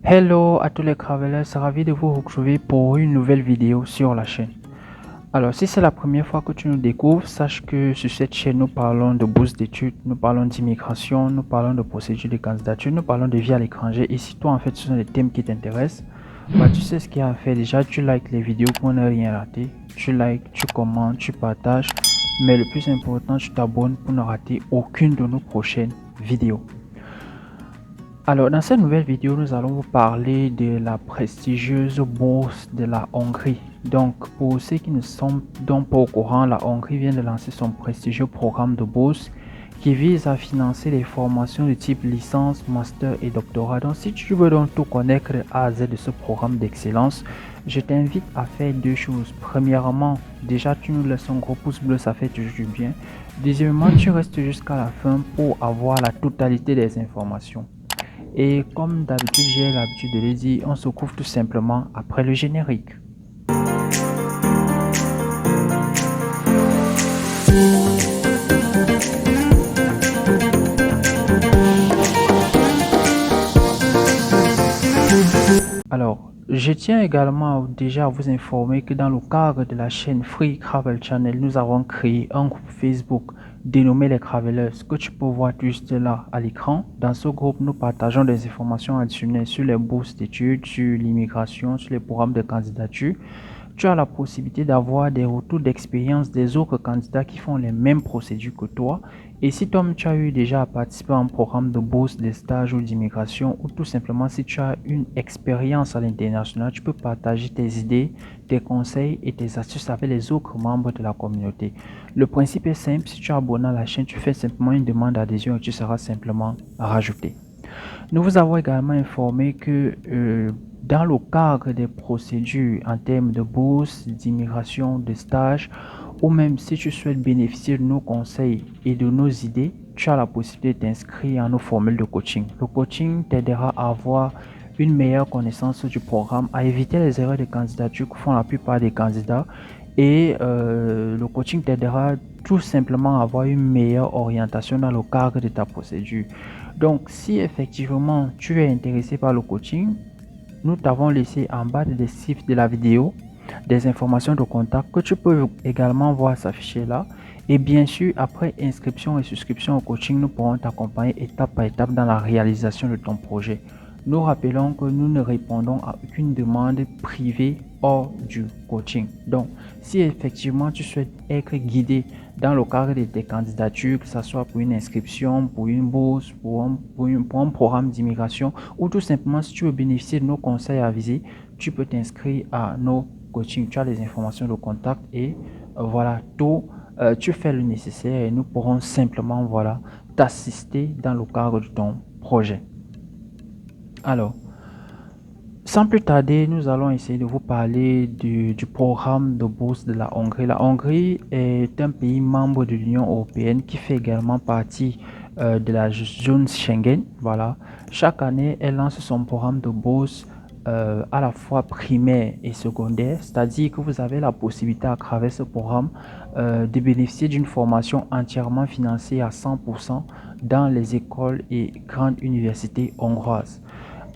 Hello à tous les travelers, ravi de vous retrouver pour une nouvelle vidéo sur la chaîne. Alors, si c'est la première fois que tu nous découvres, sache que sur cette chaîne, nous parlons de bourse d'études, nous parlons d'immigration, nous parlons de procédures de candidature, nous parlons de vie à l'étranger. Et si toi, en fait, ce sont des thèmes qui t'intéressent, tu sais ce qu'il y a à faire. Déjà, tu likes les vidéos pour ne rien rater. Tu likes, tu commentes, tu partages. Mais le plus important, tu t'abonnes pour ne rater aucune de nos prochaines vidéos. Alors, dans cette nouvelle vidéo, nous allons vous parler de la prestigieuse bourse de la Hongrie. Donc, pour ceux qui ne sont donc pas au courant, la Hongrie vient de lancer son prestigieux programme de bourse qui vise à financer les formations de type licence, master et doctorat. Donc, si tu veux donc tout connaître A à Z de ce programme d'excellence, je t'invite à faire deux choses. Premièrement, déjà, tu nous laisses un gros pouce bleu, ça fait toujours du bien. Deuxièmement, tu restes jusqu'à la fin pour avoir la totalité des informations. Et comme d'habitude, j'ai l'habitude de le dire, on se couvre tout simplement après le générique. Alors, je tiens également déjà à vous informer que dans le cadre de la chaîne Free Travel Channel, nous avons créé un groupe Facebook dénommé les Travelers que tu peux voir juste là à l'écran. Dans ce groupe, nous partageons des informations additionnelles sur les bourses d'études, sur l'immigration, sur les programmes de candidature. Tu as la possibilité d'avoir des retours d'expérience des autres candidats qui font les mêmes procédures que toi. Et si toi, tu as eu déjà à participer à un programme de bourse, de stage ou d'immigration, ou tout simplement si tu as une expérience à l'international, tu peux partager tes idées, tes conseils et tes astuces avec les autres membres de la communauté. Le principe est simple, si tu es abonné à la chaîne, tu fais simplement une demande d'adhésion et tu seras simplement rajouté. Nous vous avons également informé que dans le cadre des procédures en termes de bourse, d'immigration, de stage, ou même si tu souhaites bénéficier de nos conseils et de nos idées, tu as la possibilité d'inscrire à nos formules de coaching. Le coaching t'aidera à avoir une meilleure connaissance du programme, à éviter les erreurs de candidature que font la plupart des candidats et le coaching t'aidera tout simplement à avoir une meilleure orientation dans le cadre de ta procédure. Donc, si effectivement tu es intéressé par le coaching, nous t'avons laissé en bas de description de la vidéo des informations de contact que tu peux également voir s'afficher là. Et bien sûr, après inscription et souscription au coaching, nous pourrons t'accompagner étape par étape dans la réalisation de ton projet. Nous rappelons que nous ne répondons à aucune demande privée hors du coaching. Donc, si effectivement tu souhaites être guidé dans le cadre de tes candidatures, que ce soit pour une inscription, pour une bourse, pour un programme d'immigration, ou tout simplement si tu veux bénéficier de nos conseils avisés, tu peux t'inscrire à nos coachings. Tu as les informations de contact et voilà, tout, tu fais le nécessaire et nous pourrons simplement voilà, t'assister dans le cadre de ton projet. Alors, sans plus tarder, nous allons essayer de vous parler du programme de bourse de la Hongrie. La Hongrie est un pays membre de l'Union européenne qui fait également partie de la zone Schengen. Voilà. Chaque année, elle lance son programme de bourse à la fois primaire et secondaire, c'est-à-dire que vous avez la possibilité à travers ce programme de bénéficier d'une formation entièrement financée à 100% dans les écoles et grandes universités hongroises.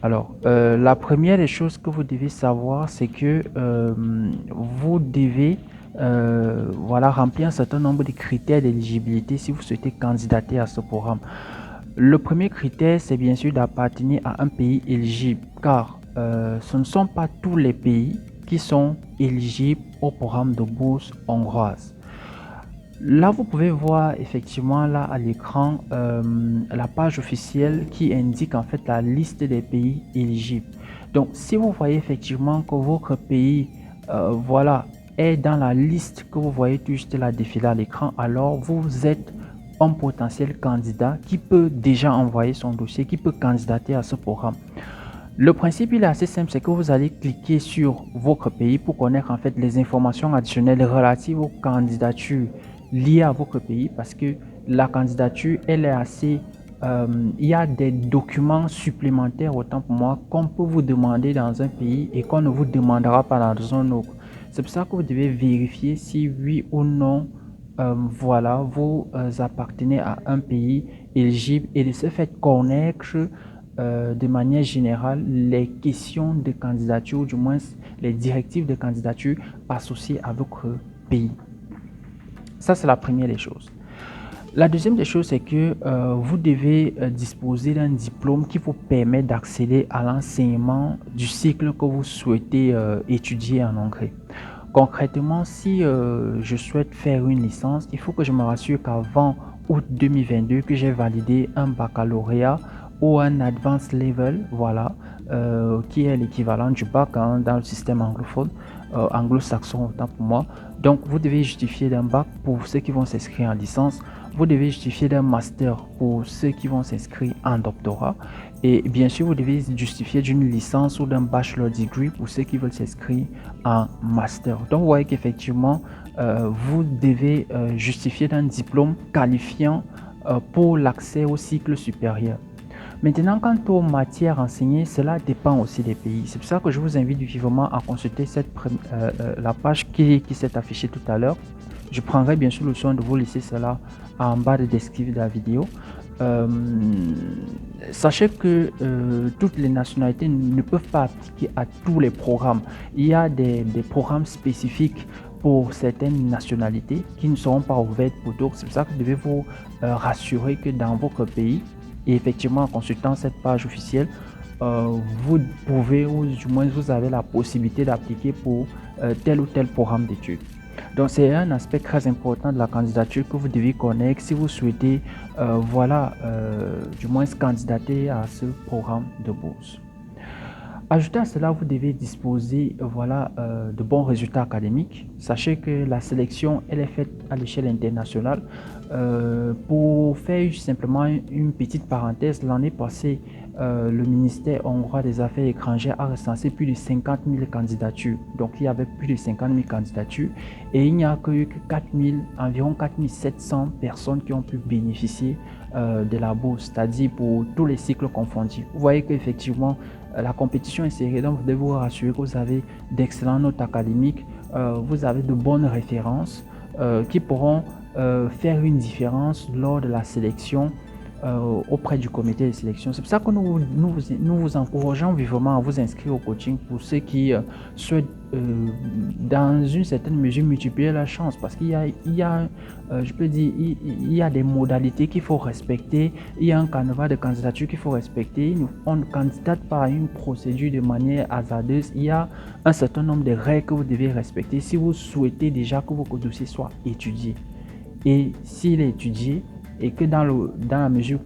Alors, la première des choses que vous devez savoir, c'est que vous devez voilà, remplir un certain nombre de critères d'éligibilité si vous souhaitez candidater à ce programme. Le premier critère, c'est bien sûr d'appartenir à un pays éligible, car ce ne sont pas tous les pays qui sont éligibles au programme de bourse hongroise. Là, vous pouvez voir effectivement là à l'écran la page officielle qui indique en fait la liste des pays éligibles. Donc, si vous voyez effectivement que votre pays voilà, est dans la liste que vous voyez juste là défiler à l'écran, alors vous êtes un potentiel candidat qui peut déjà envoyer son dossier, qui peut candidater à ce programme. Le principe il est assez simple, c'est que vous allez cliquer sur votre pays pour connaître en fait les informations additionnelles relatives aux candidatures liées à votre pays, parce que la candidature elle est assez il y a des documents supplémentaires autant pour moi qu'on peut vous demander dans un pays et qu'on ne vous demandera pas dans un autre. C'est pour ça que vous devez vérifier si oui ou non voilà, vous appartenez à un pays éligible et de ce fait connaître de manière générale les questions de candidature, ou du moins les directives de candidature associées à votre pays. Ça, c'est la première des choses. La deuxième des choses, c'est que vous devez disposer d'un diplôme qui vous permet d'accéder à l'enseignement du cycle que vous souhaitez étudier en Hongrie. Concrètement, si je souhaite faire une licence, il faut que je me rassure qu'avant août 2022, que j'ai validé un baccalauréat ou un advanced level, voilà, qui est l'équivalent du bac dans le système anglophone, anglo-saxon autant pour moi. Donc, vous devez justifier d'un bac pour ceux qui vont s'inscrire en licence. Vous devez justifier d'un master pour ceux qui vont s'inscrire en doctorat. Et bien sûr, vous devez justifier d'une licence ou d'un bachelor degree pour ceux qui veulent s'inscrire en master. Donc, vous voyez qu'effectivement, vous devez justifier d'un diplôme qualifiant pour l'accès au cycle supérieur. Maintenant, quant aux matières enseignées, cela dépend aussi des pays. C'est pour ça que je vous invite vivement à consulter la page qui s'est affichée tout à l'heure. Je prendrai bien sûr le soin de vous laisser cela en bas de description de la vidéo. Sachez que toutes les nationalités ne peuvent pas appliquer à tous les programmes. Il y a des programmes spécifiques pour certaines nationalités qui ne seront pas ouvertes pour d'autres. C'est pour ça que vous devez vous rassurer que dans votre pays, et effectivement en consultant cette page officielle, vous pouvez, ou du moins vous avez la possibilité d'appliquer pour tel ou tel programme d'études. Donc c'est un aspect très important de la candidature que vous devez connaître si vous souhaitez du moins candidater à ce programme de bourse. Ajouté à cela, vous devez disposer de bons résultats académiques. Sachez que la sélection elle est faite à l'échelle internationale. Pour faire simplement une petite parenthèse, l'année passée, le ministère hongrois des Affaires étrangères a recensé plus de 50 000 candidatures. Donc il y avait plus de 50 000 candidatures et il n'y a que environ 4 700 personnes qui ont pu bénéficier de la bourse, c'est-à-dire pour tous les cycles confondus. Vous voyez qu'effectivement, la compétition est serrée, donc vous devez vous rassurer que vous avez d'excellentes notes académiques, vous avez de bonnes références qui pourront faire une différence lors de la sélection auprès du comité de sélection. C'est pour ça que nous vous encourageons vivement à vous inscrire au coaching pour ceux qui souhaitent dans une certaine mesure multiplier la chance, parce qu'il y a je peux dire, il y a des modalités qu'il faut respecter, il y a un canevas de candidature qu'il faut respecter. On ne candidate pas à une procédure de manière hasardeuse. Il y a un certain nombre de règles que vous devez respecter si vous souhaitez déjà que votre dossier soit étudié. Et s'il est étudié, et que dans la mesure,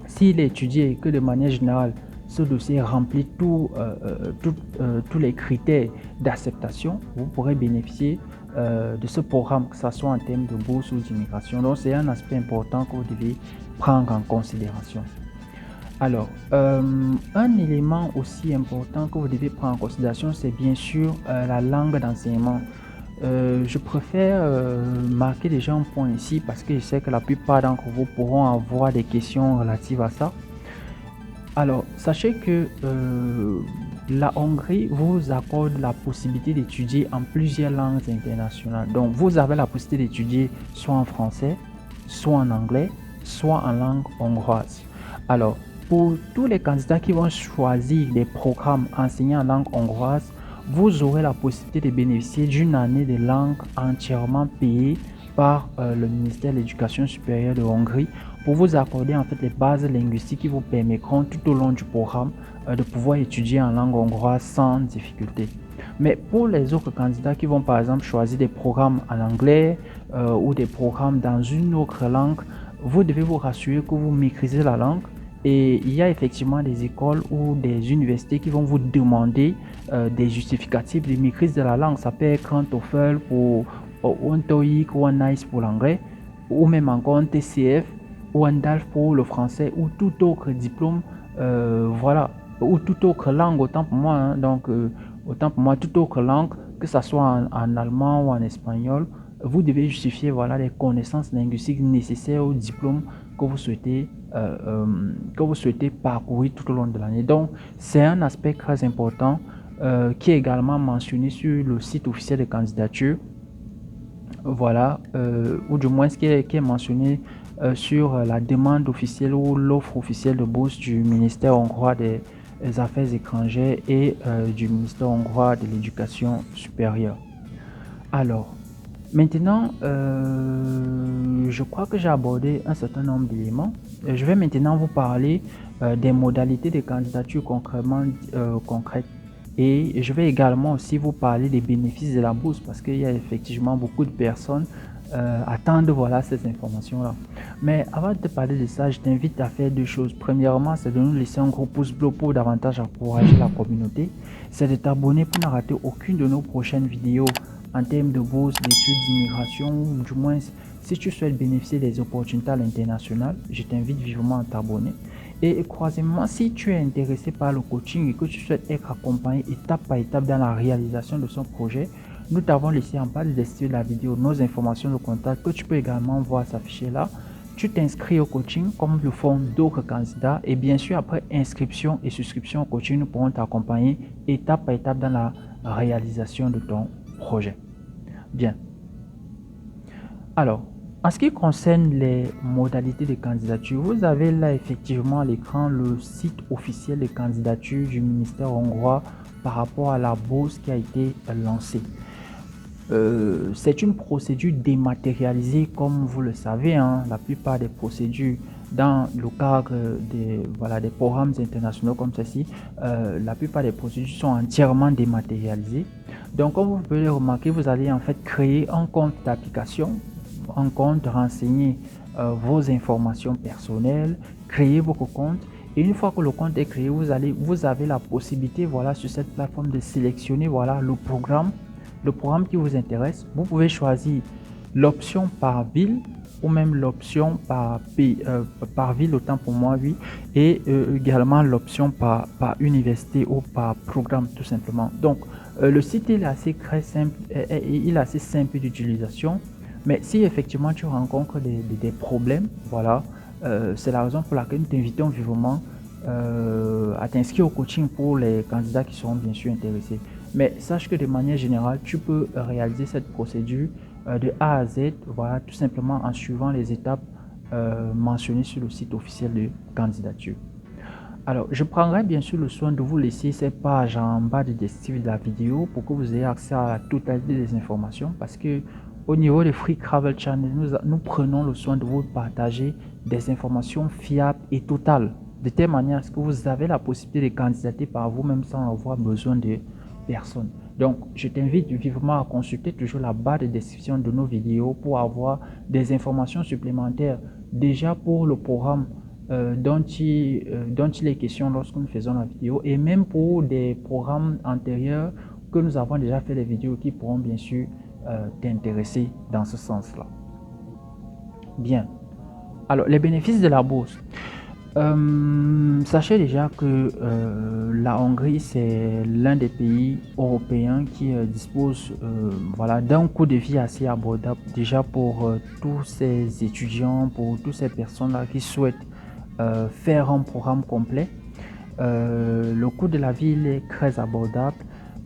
s'il est étudié et que de manière générale, ce dossier remplit tous les critères d'acceptation, vous pourrez bénéficier de ce programme, que ce soit en termes de bourse ou d'immigration. Donc, c'est un aspect important que vous devez prendre en considération. Alors, un élément aussi important que vous devez prendre en considération, c'est bien sûr la langue d'enseignement. Je préfère marquer déjà un point ici parce que je sais que la plupart d'entre vous pourront avoir des questions relatives à ça. Alors, sachez que la Hongrie vous accorde la possibilité d'étudier en plusieurs langues internationales. Donc, vous avez la possibilité d'étudier soit en français, soit en anglais, soit en langue hongroise. Alors, pour tous les candidats qui vont choisir des programmes enseignés en langue hongroise, vous aurez la possibilité de bénéficier d'une année de langue entièrement payée par le ministère de l'Éducation supérieure de Hongrie pour vous accorder en fait les bases linguistiques qui vous permettront tout au long du programme de pouvoir étudier en langue hongroise sans difficulté. Mais pour les autres candidats qui vont par exemple choisir des programmes en anglais ou des programmes dans une autre langue, vous devez vous rassurer que vous maîtrisez la langue. Et il y a effectivement des écoles ou des universités qui vont vous demander des justificatifs de maîtrise de la langue. Ça peut être un TOEFL ou un TOEIC ou un IELTS pour l'anglais, ou même encore un TCF ou un DALF pour le français ou tout autre diplôme, ou toute autre langue, autant pour moi. Hein. Donc, autant pour moi, toute autre langue, que ce soit en allemand ou en espagnol, vous devez justifier les connaissances linguistiques nécessaires au diplôme que vous souhaitez parcourir tout au long de l'année. Donc, c'est un aspect très important qui est également mentionné sur le site officiel de candidature. Ou du moins qui est mentionné sur la demande officielle ou l'offre officielle de bourse du ministère hongrois des Affaires étrangères et du ministère hongrois de l'Éducation supérieure. Alors, maintenant, je crois que j'ai abordé un certain nombre d'éléments. Je vais maintenant vous parler des modalités de candidature concrètement concrètes. Et je vais également aussi vous parler des bénéfices de la bourse parce qu'il y a effectivement beaucoup de personnes attendent voilà, ces informations-là. Mais avant de te parler de ça, je t'invite à faire deux choses. Premièrement, c'est de nous laisser un gros pouce bleu pour davantage encourager la communauté. C'est de t'abonner pour ne rater aucune de nos prochaines vidéos en termes de bourse, d'études, d'immigration, ou du moins, si tu souhaites bénéficier des opportunités à l'international, je t'invite vivement à t'abonner. Et troisièmement, si tu es intéressé par le coaching et que tu souhaites être accompagné étape par étape dans la réalisation de son projet, nous t'avons laissé en bas de description de la vidéo nos informations de contact que tu peux également voir s'afficher là. Tu t'inscris au coaching comme le font d'autres candidats et bien sûr après inscription et souscription au coaching, nous pourrons t'accompagner étape par étape dans la réalisation de ton projet. Bien. Alors, en ce qui concerne les modalités de candidature, vous avez là effectivement à l'écran le site officiel de candidature du ministère hongrois par rapport à la bourse qui a été lancée. C'est une procédure dématérialisée comme vous le savez, hein, la plupart des procédures dans le cadre des programmes internationaux comme ceci, la plupart des procédures sont entièrement dématérialisées. Donc comme vous pouvez le remarquer, vous allez en fait créer un compte d'application, un compte, renseigner vos informations personnelles, créer votre compte. Et une fois que le compte est créé, vous avez la possibilité voilà, sur cette plateforme de sélectionner voilà, le programme qui vous intéresse. Vous pouvez choisir l'option par ville ou même l'option par ville, autant pour moi, oui, et également l'option par université ou par programme tout simplement. Donc, le site il est assez très simple, il est assez simple d'utilisation, mais si effectivement tu rencontres des problèmes, voilà, c'est la raison pour laquelle nous t'invitons vivement à t'inscrire au coaching pour les candidats qui seront bien sûr intéressés. Mais sache que de manière générale, tu peux réaliser cette procédure de A à Z, voilà, tout simplement en suivant les étapes mentionnées sur le site officiel de candidature. Alors, je prendrai bien sûr le soin de vous laisser ces pages en bas de description de la vidéo pour que vous ayez accès à la totalité des informations parce que au niveau de Free Travel Channel, nous prenons le soin de vous partager des informations fiables et totales de telle manière à ce que vous avez la possibilité de candidater par vous-même sans avoir besoin de personne. Donc, je t'invite vivement à consulter toujours la barre de description de nos vidéos pour avoir des informations supplémentaires déjà pour le programme dont il est question lorsque nous faisons la vidéo et même pour des programmes antérieurs que nous avons déjà fait des vidéos qui pourront bien sûr t'intéresser dans ce sens-là. Bien. Alors, les bénéfices de la bourse. Sachez déjà que la Hongrie, c'est l'un des pays européens qui dispose voilà, d'un coût de vie assez abordable déjà pour tous ces étudiants, pour toutes ces personnes-là qui souhaitent faire un programme complet. Le coût de la vie il est très abordable.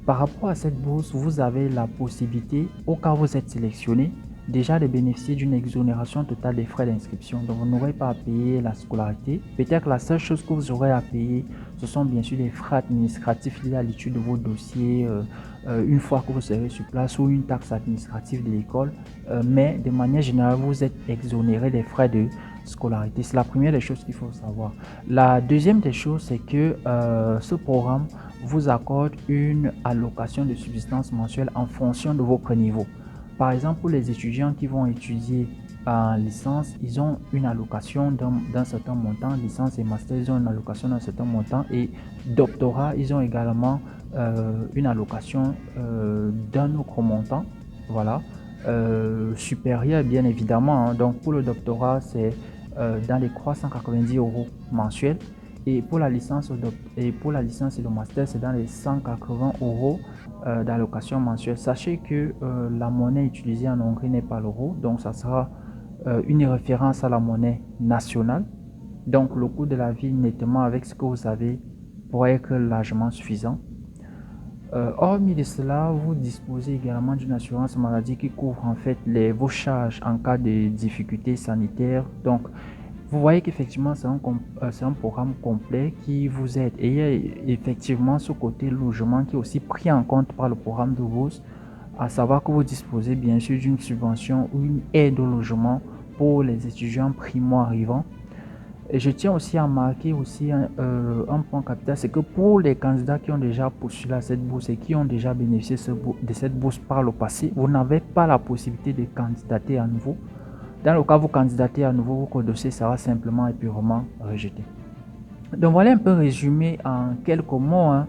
Par rapport à cette bourse, vous avez la possibilité, au cas où vous êtes sélectionné, déjà de bénéficier d'une exonération totale des frais d'inscription. Donc, vous n'aurez pas à payer la scolarité. Peut-être la seule chose que vous aurez à payer, ce sont bien sûr les frais administratifs liés à l'étude de vos dossiers une fois que vous serez sur place ou une taxe administrative de l'école. Mais de manière générale, vous êtes exonéré des frais de scolarité. C'est la première des choses qu'il faut savoir. La deuxième des choses, c'est que ce programme vous accorde une allocation de subsistance mensuelle en fonction de votre niveau. Par exemple, pour les étudiants qui vont étudier en licence, ils ont une allocation d'un certain montant. Licence et master, ils ont une allocation d'un certain montant. Et doctorat, ils ont également une allocation d'un autre montant. Voilà. Supérieur, bien évidemment. Hein. Donc, pour le doctorat, c'est dans les 390 € mensuels. Et pour la licence et le master, c'est dans les 180 € d'allocation mensuelle. Sachez que la monnaie utilisée en Hongrie n'est pas l'euro, donc ça sera une référence à la monnaie nationale. Donc le coût de la vie nettement avec ce que vous avez pourrait être largement suffisant. Hormis de cela, vous disposez également d'une assurance maladie qui couvre en fait vos charges en cas de difficultés sanitaires. Donc, vous voyez qu'effectivement, c'est un programme complet qui vous aide. Et il y a effectivement ce côté logement qui est aussi pris en compte par le programme de bourse, à savoir que vous disposez bien sûr d'une subvention ou une aide au logement pour les étudiants primo-arrivants. Et je tiens aussi à marquer aussi un point capital, c'est que pour les candidats qui ont déjà postulé à cette bourse et qui ont déjà bénéficié de cette bourse par le passé, vous n'avez pas la possibilité de candidater à nouveau. Dans le cas où vous candidatez à nouveau, votre dossier sera simplement et purement rejeté. Donc voilà un peu résumé en quelques mots, hein,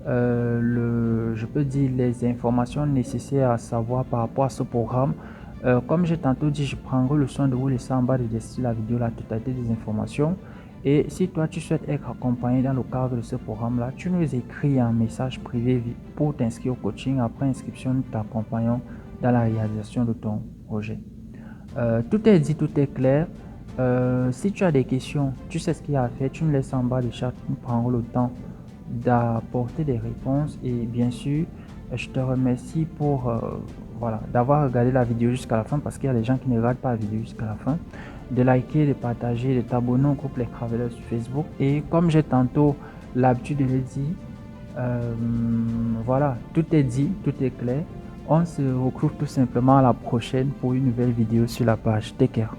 je peux dire les informations nécessaires à savoir par rapport à ce programme. Comme j'ai tantôt dit, je prendrai le soin de vous laisser en bas de la vidéo la totalité des informations. Et si toi tu souhaites être accompagné dans le cadre de ce programme-là, tu nous écris un message privé pour t'inscrire au coaching. Après inscription, nous t'accompagnons dans la réalisation de ton projet. Tout est dit, tout est clair. Si tu as des questions, tu sais ce qu'il y a à faire, tu me laisses en bas du chat, nous prendrons le temps d'apporter des réponses. Et bien sûr, je te remercie pour voilà, d'avoir regardé la vidéo jusqu'à la fin, parce qu'il y a des gens qui ne regardent pas la vidéo jusqu'à la fin, de liker, de partager, de t'abonner au groupe Les Travelers sur Facebook. Et comme j'ai tantôt l'habitude de le dire, voilà, tout est dit, tout est clair. On se retrouve tout simplement à la prochaine pour une nouvelle vidéo sur la page. Take care.